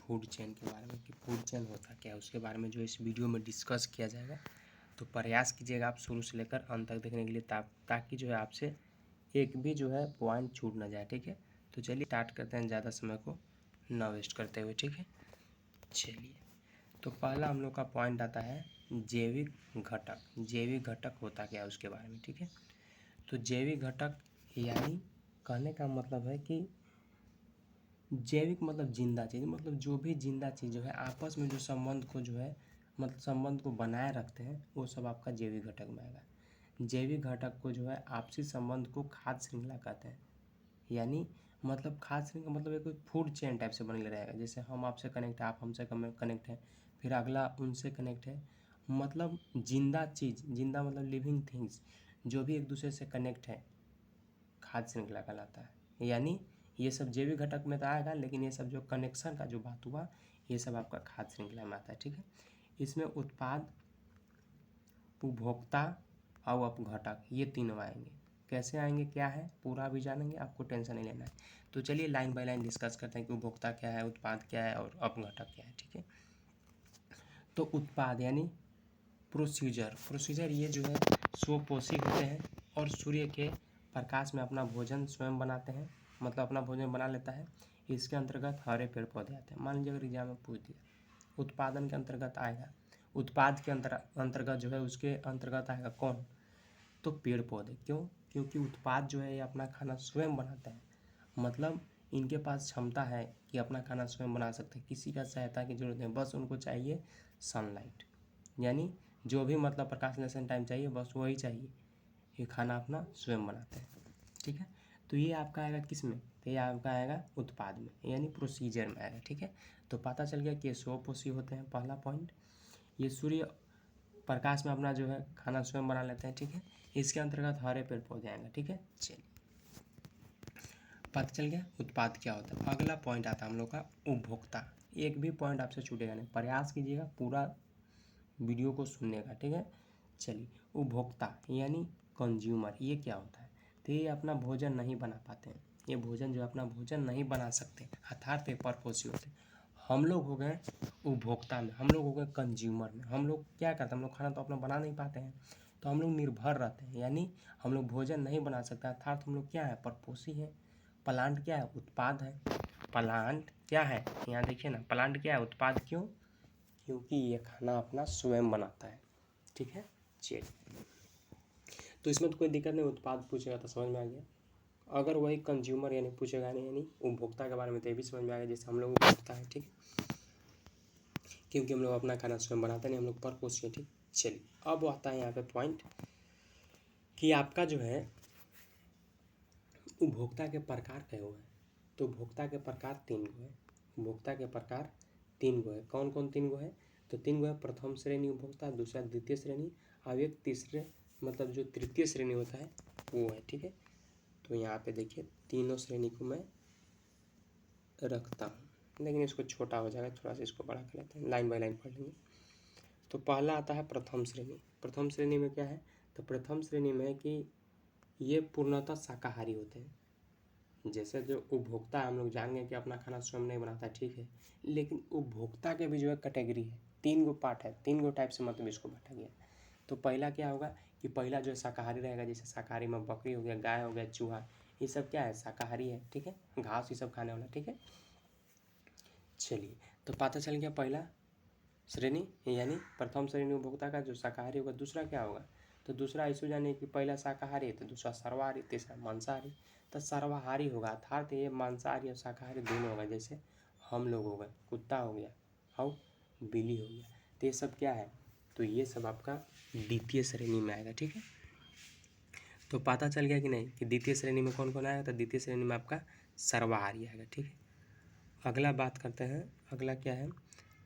Food chain के बारे में कि फूड चेन होता क्या है, उसके बारे में जो इस वीडियो में डिस्कस किया जाएगा। तो प्रयास कीजिएगा आप शुरू से लेकर अंत तक देखने के लिए, ताकि जो है आपसे एक भी जो है पॉइंट छूट ना जाए। ठीक है, तो चलिए स्टार्ट करते हैं ज़्यादा समय को ना वेस्ट करते हुए। ठीक है, चलिए तो पहला हम लोग का पॉइंट आता है जैविक घटक। जैविक घटक होता क्या है उसके बारे में। ठीक है, तो जैविक घटक यानी कहने का मतलब है कि जैविक मतलब जिंदा चीज़, मतलब जो भी जिंदा चीज़ जो है आपस में जो संबंध को जो है मतलब संबंध को बनाए रखते हैं, वो सब आपका जैविक घटक में आएगा। जैविक घटक को जो है आपसी संबंध को खाद्य श्रृंखला कहते हैं। यानी मतलब खाद्य श्रृंखला मतलब एक कोई फूड चेन टाइप से बने रहेगा। जैसे हम आपसे कनेक्ट है, आप हमसे कनेक्ट है, फिर अगला उनसे कनेक्ट है। मतलब जिंदा चीज़, जिंदा मतलब लिविंग थिंग्स, जो भी एक दूसरे से कनेक्ट है खाद्य श्रृंखला कहलाता है। यानी ये सब जैविक घटक में तो आएगा, लेकिन ये सब जो कनेक्शन का जो बात हुआ, ये सब आपका खाद्य श्रृंखला में आता है। ठीक है, इसमें उत्पाद, उपभोक्ता और अपघटक, ये तीनों आएंगे। कैसे आएंगे, क्या है, पूरा भी जानेंगे, आपको टेंशन नहीं लेना है। तो चलिए लाइन बाय लाइन डिस्कस करते हैं कि उपभोक्ता क्या है, उत्पाद क्या है और अपघटक क्या है। ठीक है, तो उत्पाद यानी प्रोसीजर ये जो है स्वपोषी होते हैं और सूर्य के प्रकाश में अपना भोजन स्वयं बनाते हैं, मतलब अपना भोजन बना लेता है। इसके अंतर्गत हरे पेड़ पौधे आते हैं। मान लीजिए अगर एग्जाम में पूछ दिया, उत्पादन के अंतर्गत आएगा, उत्पाद के अंतर्गत जो है उसके अंतर्गत आएगा कौन, तो पेड़ पौधे। क्यों, क्योंकि उत्पाद जो है ये अपना खाना स्वयं बनाता है। मतलब इनके पास क्षमता है कि अपना खाना स्वयं बना सकते हैं, किसी का सहायता की जरूरत नहीं, बस उनको चाहिए सनलाइट, यानी जो भी मतलब प्रकाश संश्लेषण टाइम चाहिए बस वही चाहिए, ये खाना अपना स्वयं बनाते हैं। ठीक है, तो ये आपका आएगा किस में, तो ये आपका आएगा उत्पाद में, यानी प्रोसीजर में आएगा। ठीक है, तो पता चल गया कि ये स्वपोषी होते हैं, पहला पॉइंट। ये सूर्य प्रकाश में अपना जो है खाना स्वयं बना लेते हैं। ठीक है, इसके अंतर्गत हरे पेड़ पौधे आएंगे। ठीक है, चलिए पता चल गया उत्पाद क्या होता है। अगला पॉइंट आता है हम लोग का उपभोक्ता। एक भी पॉइंट आपसे छूटेगा नहीं, प्रयास कीजिएगा पूरा वीडियो को सुनने का। ठीक है, चलिए उपभोक्ता यानी कंज्यूमर, ये क्या होता है, तो ये अपना भोजन नहीं बना पाते हैं, ये भोजन जो है अपना भोजन नहीं बना सकते, अर्थात ये परपोषी होते हैं। हम लोग हो गए उपभोक्ता में, हम लोग हो गए कंज्यूमर में। हम लोग क्या करते हैं, हम लोग खाना तो अपना बना नहीं पाते हैं, तो हम लोग निर्भर रहते हैं, यानी हम लोग भोजन नहीं बना सकते, अर्थात हम लोग क्या है, परपोषी है। प्लांट क्या है, उत्पाद है। प्लांट क्या है, यहाँ देखिए ना, प्लांट क्या है, उत्पाद। क्यों, क्योंकि ये खाना अपना स्वयं बनाता है। ठीक है, चलिए तो इसमें तो कोई दिक्कत नहीं, उत्पाद पूछेगा तो समझ में आ गया। अगर वही कंज्यूमर यानी पूछेगा नहीं, यानी उपभोक्ता के बारे में, तो ये भी समझ में आ गया, जैसे हम लोग उपभोक्ता है। ठीक है, क्योंकि हम लोग अपना खाना स्वयं बनाते नहीं, हम लोग परपोषी है। ठीक, चलिए अब आता है यहाँ पे पॉइंट कि आपका जो है उपभोक्ता के प्रकार कए हुए हैं। तो उपभोक्ता के प्रकार 3 गो है। उपभोक्ता के प्रकार 3 गो है। कौन कौन 3 गो है, तो 3 गो है। प्रथम श्रेणी उपभोक्ता, दूसरा द्वितीय श्रेणी, अब एक तीसरे मतलब जो तृतीय श्रेणी होता है वो है। ठीक है, तो यहाँ पे देखिए तीनों श्रेणी को मैं रखता हूँ, लेकिन इसको छोटा हो जाएगा, थोड़ा सा इसको बड़ा कर लेते हैं, लाइन बाय लाइन पढ़ लेंगे। तो पहला आता है प्रथम श्रेणी। प्रथम श्रेणी में क्या है, तो प्रथम श्रेणी में है कि ये पूर्णतः शाकाहारी होते हैं। जैसे जो उपभोक्ता है, हम लोग जान गए कि अपना खाना स्वयं नहीं बनाता, ठीक है, लेकिन उपभोक्ता के भी जो है कैटेगरी है, 3 गो पार्ट है, 3 गो टाइप से मतलब इसको बांटा गया। तो पहला क्या होगा कि पहला जो है शाकाहारी रहेगा, जैसे शाकाहारी में बकरी हो गया, गाय हो गया, चूहा, ये सब क्या है, शाकाहारी है। ठीक है, घास ये सब खाने वाला। ठीक है, चलिए तो पता चल गया पहला श्रेणी यानी प्रथम श्रेणी उपभोक्ता का जो शाकाहारी होगा। दूसरा क्या होगा, तो दूसरा ऐसे जाने कि पहला शाकाहारी है, तो दूसरा सर्वाहारी, तीसरा मांसाहारी। तो सर्वाहारी होगा, अर्थात ये मांसाहारी और शाकाहारी दोनों होगा। जैसे हम लोग हो गए, कुत्ता हो गया और बिल्ली हो गया, तो ये सब क्या है, तो ये सब आपका द्वितीय श्रेणी में आएगा। ठीक है, तो पता चल गया कि नहीं कि द्वितीय श्रेणी में कौन कौन आएगा, तो द्वितीय श्रेणी में आपका सर्वाहारी आएगा। ठीक है, अगला बात करते हैं, अगला क्या है,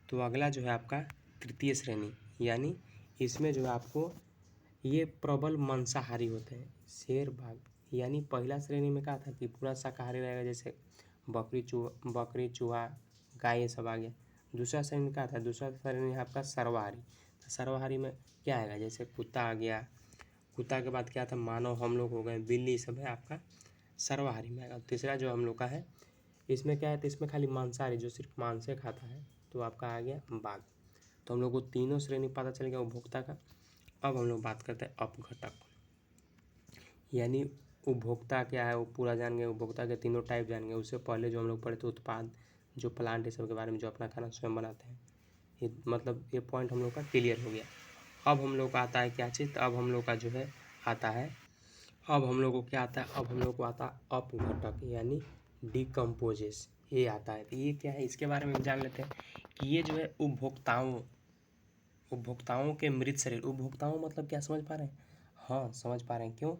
तो अगला जो है आपका तृतीय श्रेणी, यानी इसमें जो है आपको ये प्रबल मांसाहारी होते हैं, शेर बाघ। यानी पहला श्रेणी में क्या था कि पूरा शाकाहारी रहेगा, जैसे बकरी चूहा गाय ये सब आ गया। दूसरा श्रेणी क्या था, दूसरा श्रेणी है आपका सर्वाहारी। तो सर्वाहारी में क्या आएगा, जैसे कुत्ता आ गया, कुत्ता के बाद क्या था, मानव हम लोग हो गए, बिल्ली सब है आपका सर्वाहारी में आएगा। तीसरा जो हम लोग का है इसमें क्या है, तो इसमें खाली मांसाहारी जो सिर्फ मांस खाता है, तो आपका आ गया बाघ। तो हम लोग को तीनों श्रेणी पता चल गया उपभोक्ता का। अब हम लोग बात करते हैं अपघटक, यानी उपभोक्ता क्या है वो पूरा जान गए, उपभोक्ता के तीनों टाइप जान गए। उससे पहले जो हम लोग पढ़े थे उत्पाद, जो प्लांट ये सब के बारे में, जो अपना खाना स्वयं बनाते हैं, ये मतलब ये पॉइंट हम लोग का क्लियर हो गया। अब हम लोग का आता है क्या चीज़, अब हम लोग का जो है आता है, अब हम लोग को क्या आता है, अब हम लोग को आता है अपघटक यानी डिकम्पोजेस, ये आता है। तो ये क्या है, इसके बारे में जान लेते हैं कि ये जो है उपभोक्ताओं के मृत शरीर, उपभोक्ताओं मतलब क्या, समझ पा रहे हैं? हाँ समझ पा रहे हैं। क्यों?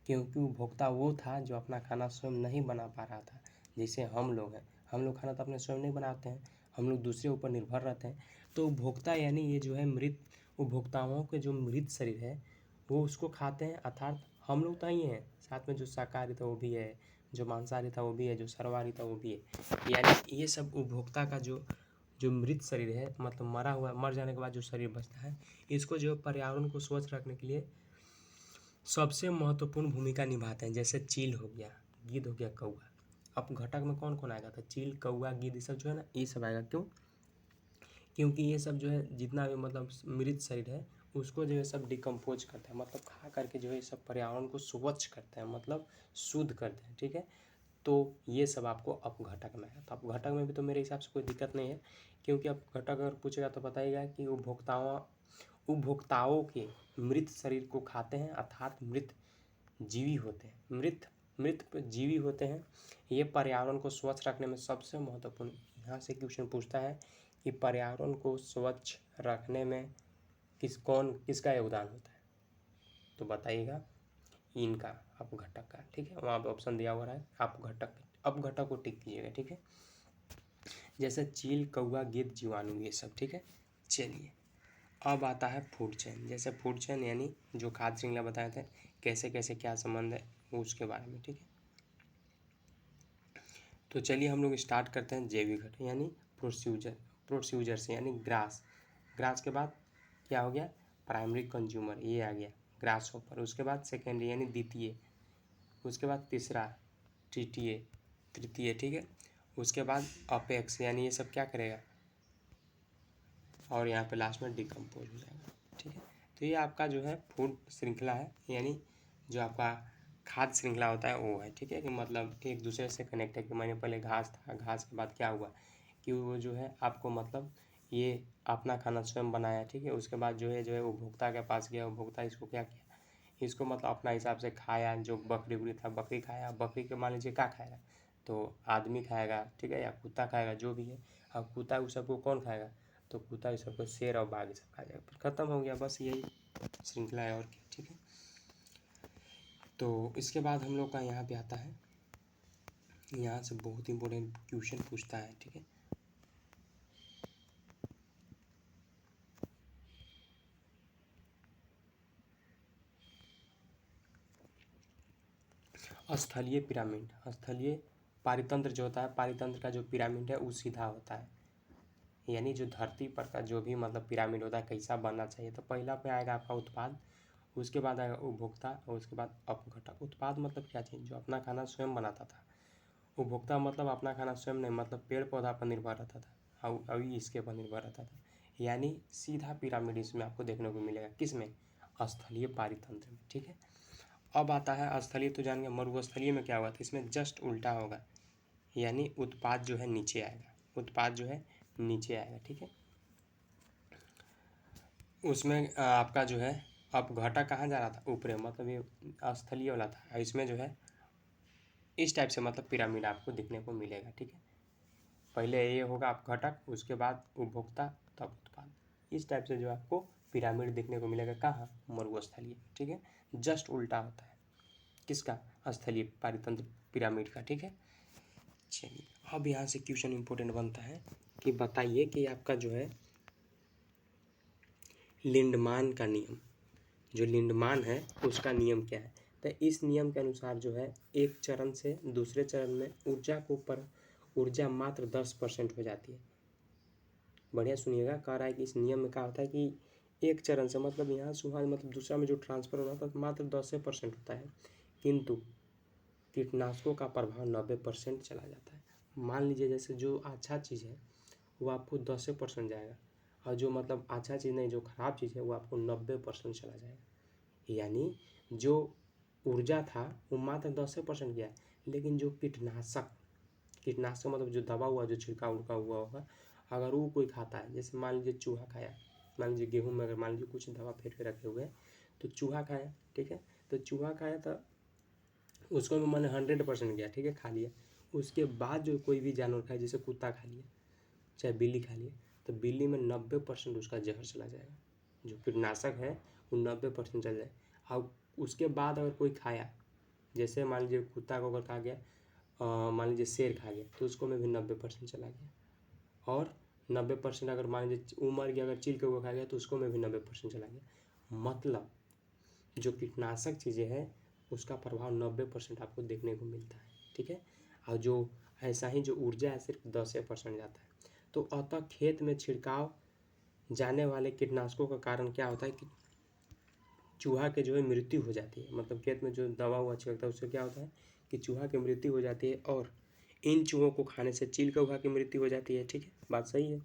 क्योंकि उपभोक्ता वो था जो अपना खाना स्वयं नहीं बना पा रहा था। जैसे हम लोग हैं, हम लोग खाना तो अपने स्वयं नहीं बनाते हैं, हम लोग दूसरे ऊपर निर्भर रहते हैं। तो उपभोक्ता यानी ये जो है मृत, उपभोक्ताओं के जो मृत शरीर है वो उसको खाते हैं, अर्थात हम लोग तो ही हैं, साथ में जो शाकाहारी था वो भी है, जो मांसाहारी था वो भी है, जो सर्वाहारी था वो भी है। यानी ये सब उपभोक्ता का जो जो मृत शरीर है, मतलब मरा हुआ, मर जाने के बाद जो शरीर बचता है, इसको जो पर्यावरण को स्वच्छ रखने के लिए सबसे महत्वपूर्ण भूमिका निभाते हैं। जैसे चील हो गया, गिद्ध हो गया, कौआ। अब घटक में कौन कौन आएगा, तो चील, कौआ, गिद्ध, ये सब जो है ना, ये सब आएगा। क्यों? क्योंकि ये सब जो है जितना भी मतलब मृत शरीर है उसको जो है सब डिकम्पोज करते हैं, मतलब खा करके जो है सब पर्यावरण को स्वच्छ करते हैं, मतलब शुद्ध करते हैं। ठीक है, तो ये सब आपको अपघटक में है। तो अपघटक में भी तो मेरे हिसाब से कोई दिक्कत नहीं है, क्योंकि अपघटक अगर पूछेगा तो बताइएगा कि उपभोक्ताओं के मृत शरीर को खाते हैं, अर्थात मृत जीवी होते हैं, मृत मृत जीवी होते हैं। ये पर्यावरण को स्वच्छ रखने में सबसे महत्वपूर्ण, यहाँ से क्वेश्चन पूछता है कि पर्यावरण को स्वच्छ रखने में किसका योगदान होता है, तो बताइएगा इनका, अपघटक का। ठीक है, वहाँ पे ऑप्शन दिया हुआ है अपघटक, अपघटक को टिक कीजिएगा। ठीक है, जैसे चील, कौआ, गिद्ध, जीवाणु, ये सब। ठीक है, चलिए अब आता है फूड चेन। जैसे फूड चेन यानी जो खाद्य श्रृंखला बताए थे, कैसे कैसे क्या संबंध है उसके बारे में। ठीक है, तो चलिए हम लोग स्टार्ट करते हैं जैविक घटक यानी प्रोड्यूसर से, यानी ग्रास। ग्रास के बाद क्या हो गया, प्राइमरी कंज्यूमर, ये आ गया ग्रास होपर। उसके बाद सेकेंडरी यानी द्वितीय, उसके बाद तीसरा तृतीय। ठीक है, उसके बाद अपेक्स यानी ये सब क्या करेगा, और यहाँ पे लास्ट में डिकम्पोज हो जाएगा। ठीक है, तो ये आपका जो है फूड श्रृंखला है, यानी जो आपका खाद्य श्रृंखला होता है वो है। ठीक है, कि मतलब एक दूसरे से कनेक्ट है, कि मैंने पहले घास था, घास के बाद क्या हुआ कि वो जो है आपको मतलब ये अपना खाना स्वयं बनाया। ठीक है, उसके बाद जो है उपभोक्ता के पास गया, उपभोक्ता इसको क्या किया, इसको मतलब अपना हिसाब से खाया। जो बकरी उकरी था, बकरी खाया, बकरी के मान लीजिए क्या खाएगा, तो आदमी खाएगा, ठीक है, या कुत्ता खाएगा, जो भी है। अब कुत्ता उस सबको कौन खाएगा, तो कुत्ता इस सबको शेर और बाघ सब खा जाएगा, फिर खत्म हो गया, बस यही श्रृंखला है और क्या। ठीक है, तो इसके बाद हम लोग का यहाँ पे आता है, यहाँ से बहुत इंपॉर्टेंट क्वेश्चन पूछता है। ठीक है, स्थलीय पिरामिड, स्थलीय पारितंत्र जो होता है, पारितंत्र का जो पिरामिड है वो सीधा होता है, यानी जो धरती पर का जो भी मतलब पिरामिड होता है कैसा बनना चाहिए। तो पहला पे आएगा आपका उत्पाद, उसके बाद आएगा उपभोक्ता, और उसके बाद अपघटक। उत्पाद मतलब क्या चीज़, जो अपना खाना स्वयं बनाता था। उपभोक्ता मतलब अपना खाना स्वयं नहीं, मतलब पेड़ पौधा पर निर्भर रहता था, और अभी इसके पर निर्भर रहता था। यानी सीधा पिरामिड इसमें आपको देखने को मिलेगा, किसमें, स्थलीय पारितंत्र में। ठीक है, अब आता है स्थलीय, तो जान गए। मरुस्थलीय में क्या हुआ था, इसमें जस्ट उल्टा होगा, यानी उत्पाद जो है नीचे आएगा, उत्पाद जो है नीचे आएगा। ठीक है, उसमें आपका जो है अपघटक कहाँ जा रहा था, ऊपर, मतलब ये स्थलीय वाला था। इसमें जो है इस टाइप से मतलब पिरामिड आपको दिखने को मिलेगा। ठीक है, पहले ये होगा अपघटक, उसके बाद उपभोक्ता, तब उत्पाद। इस टाइप से जो आपको पिरामिड देखने को मिलेगा, कहाँ, मरुस्थलीय। ठीक है, जस्ट उल्टा होता है किसका, स्थलीय पारितंत्र पिरामिड का। ठीक है, चलिए अब यहाँ से क्वेश्चन इंपॉर्टेंट बनता है कि बताइए कि आपका जो है लिंडमान का नियम, जो लिंडमान है उसका नियम क्या है। तो इस नियम के अनुसार जो है एक चरण से दूसरे चरण में ऊर्जा मात्र 10% हो जाती है। बढ़िया सुनिएगा, कह रहा है कि इस नियम में क्या होता है कि एक चरण से मतलब यहाँ से वहाँ मतलब दूसरा में जो ट्रांसफर होना था मात्र 10% होता है, किंतु कीटनाशकों का प्रभाव 90% चला जाता है। मान लीजिए जैसे जो अच्छा चीज़ है वो आपको 10% जाएगा, और जो मतलब अच्छा चीज़ नहीं, जो ख़राब चीज़ है वो आपको 90% चला जाएगा। यानी जो ऊर्जा था वो मात्र 10% गया, लेकिन जो कीटनाशक मतलब जो दवा हुआ, जो छिड़काव उड़का हुआ होगा, अगर वो कोई खाता है, जैसे मान लीजिए चूहा खाया, मान लीजिए गेहूँ में अगर मान लीजिए कुछ दवा फेर के रखे हुए हैं तो चूहा खाया, ठीक है, तो चूहा खाया तो उसको भी मैंने 100% गया, ठीक है, खा लिया। उसके बाद जो कोई भी जानवर खाए, जैसे कुत्ता खा लिया, चाहे बिल्ली खा लिया, तो बिल्ली में 90% उसका जहर चला जाएगा, जो कीटनाशक है वो 90% चल जाए। और उसके बाद अगर कोई खाया, जैसे मान लीजिए कुत्ता को अगर खा गया, मान लीजिए शेर खा गया, तो उसको में भी 90% चला गया। और 90% अगर मान लीजिए मर गया, अगर चील के वो खा गया तो उसको में भी 90% चला गया। मतलब जो कीटनाशक चीज़ें हैं उसका प्रभाव 90% आपको देखने को मिलता है, ठीक है। और जो ऐसा ही जो ऊर्जा है सिर्फ 10% जाता है। तो अतः खेत में छिड़काव जाने वाले कीटनाशकों का कारण क्या होता है कि चूहा के जो है मृत्यु हो जाती है। मतलब खेत में जो दवा हुआ छिड़कता है उससे क्या होता है कि चूहा की मृत्यु हो जाती है, और इन चूहों को खाने से चील कौवा की मृत्यु हो जाती है, ठीक है, बात सही है।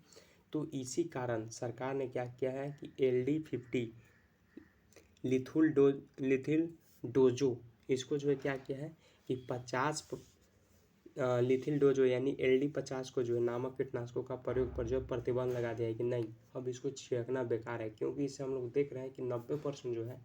तो इसी कारण सरकार ने क्या किया है कि LD50 लिथिल डोजो, इसको जो है क्या किया है कि 50 लिथिल डोजो यानी LD50 को जो है नामक कीटनाशकों का प्रयोग पर जो है प्रतिबंध लगा दिया है कि नहीं, अब इसको छिड़कना बेकार है, क्योंकि इससे हम लोग देख रहे हैं कि 90% जो है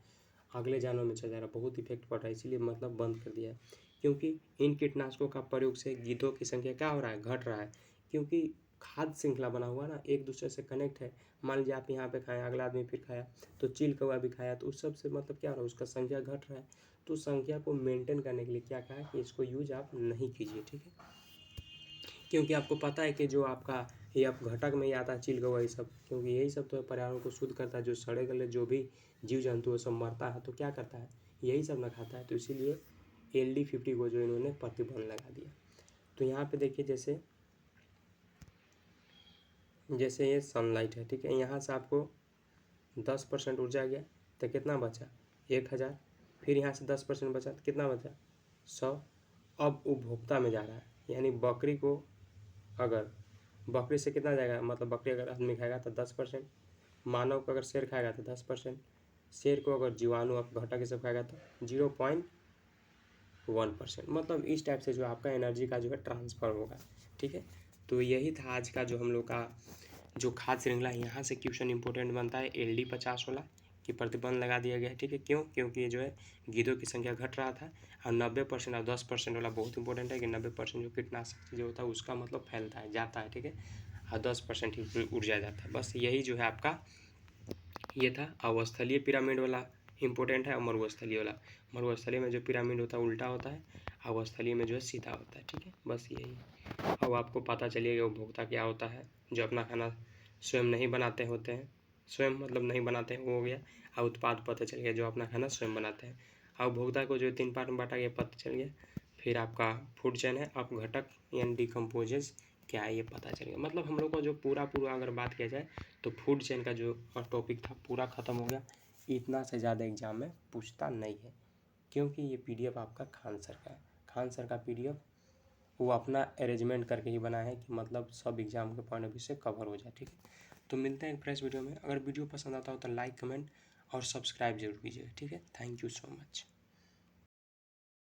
अगले जानवर में चला जा रहा है, बहुत इफेक्ट पड़ रहा है, इसीलिए मतलब बंद कर दिया है। क्योंकि इन कीटनाशकों का प्रयोग से गिद्धों की संख्या क्या हो रहा है, घट रहा है, क्योंकि खाद्य श्रृंखला बना हुआ ना, एक दूसरे से कनेक्ट है। मान लीजिए आप यहाँ पे खाया, अगला आदमी फिर खाया, तो चील कौवा भी खाया, तो उस सब से मतलब क्या हो रहा है, उसका संख्या घट रहा है। तो संख्या को मेंटेन करने के लिए क्या कहा है कि इसको यूज आप नहीं कीजिए, ठीक है, क्योंकि आपको पता है कि जो आपका ये आप घटक में ही आता है चील कौवा ये सब, क्योंकि यही सब तो पर्यावरण को शुद्ध करता है। जो सड़े गले जो भी जीव जंतु वो सब मरता है तो क्या करता है, यही सब ना खाता है। तो इसीलिए LD50 को जो इन्होंने प्रतिबंध लगा दिया। तो यहाँ पे देखिए जैसे ये सनलाइट है, ठीक है, यहाँ से आपको 10% ऊर्जा गया तो कितना बचा 1000, फिर यहाँ से 10% बचा तो कितना बचा 100। अब उपभोक्ता में जा रहा है, यानी बकरी को, अगर बकरी से कितना जाएगा, मतलब बकरी अगर आदमी खाएगा तो 10%, मानव को अगर शेर खाएगा तो 10%, शेर को अगर जीवाणु आप घटक ये सब खाएगा तो 0.1%। मतलब इस टाइप से जो आपका एनर्जी का जो है ट्रांसफ़र होगा, ठीक है। तो यही था आज का जो हम लोग का जो खाद्य श्रृंखला है। यहाँ से क्वेश्चन इंपॉर्टेंट बनता है LD50 वाला कि प्रतिबंध लगा दिया गया है, ठीक है। क्यों, क्योंकि ये जो है गिद्धों की संख्या घट रहा था। और 90% और 10% वाला बहुत इंपॉर्टेंट है कि 90% जो कीटनाशक चीज़ें होता है उसका मतलब फैलता है, जाता है, ठीक है, और 10% ही ऊर्जा जाता है। बस यही जो है आपका ये था। अवस्थलीय पिरामिड वाला इंपॉर्टेंट है, और मरुस्थलीय वाला। मरुस्थलीय में जो पिरामिड होता है उल्टा होता है, अवस्थलीय में जो है सीधा होता है, ठीक है, बस यही। अब आपको पता चलिएगा उपभोक्ता क्या होता है, जो अपना खाना स्वयं नहीं बनाते होते हैं, स्वयं मतलब नहीं बनाते हैं वो हो गया। और उत्पाद पता चल गया जो अपना खाना स्वयं बनाते हैं। और उपभोक्ता को जो 3 पार्ट में बांटा गया पता चल गया। फिर आपका फूड चेन है, अब घटक यानी डिकम्पोजेस क्या है ये पता चल गया। मतलब हम लोग को जो पूरा अगर बात किया जाए तो फूड चेन का जो टॉपिक था पूरा ख़त्म हो गया। इतना से ज़्यादा एग्जाम में पूछता नहीं है, क्योंकि ये PDF आपका खान सर का है। खान सर का PDF वो अपना अरेंजमेंट करके ही बनाया है कि मतलब सब एग्जाम के पॉइंट ऑफ व्यू से कवर हो जाए, ठीक है। तो मिलते हैं एक फ्रेश वीडियो में। अगर वीडियो पसंद आता हो तो लाइक, कमेंट और सब्सक्राइब जरूर कीजिएगा, ठीक है। Thank you so much.